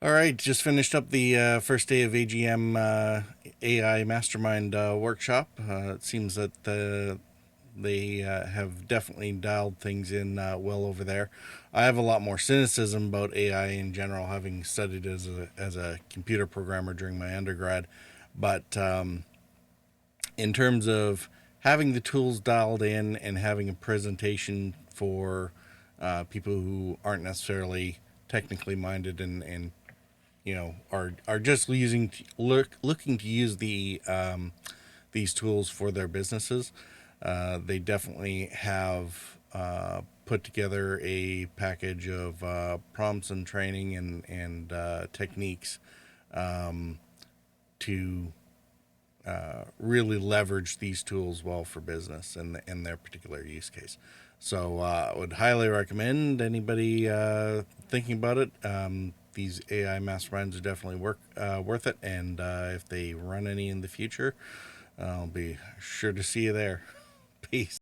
All right, just finished up the first day of AGM AI Mastermind workshop. It seems that they have definitely dialed things in well over there. I have a lot more cynicism about AI in general, having studied as a computer programmer during my undergrad. But in terms of having the tools dialed in and having a presentation for people who aren't necessarily technically minded and are just looking to use these tools for their businesses. They definitely have put together a package of prompts and training and techniques to really leverage these tools well for business and in their particular use case. So I would highly recommend anybody thinking about it. These AI masterminds are definitely worth it, and if they run any in the future, I'll be sure to see you there. Peace.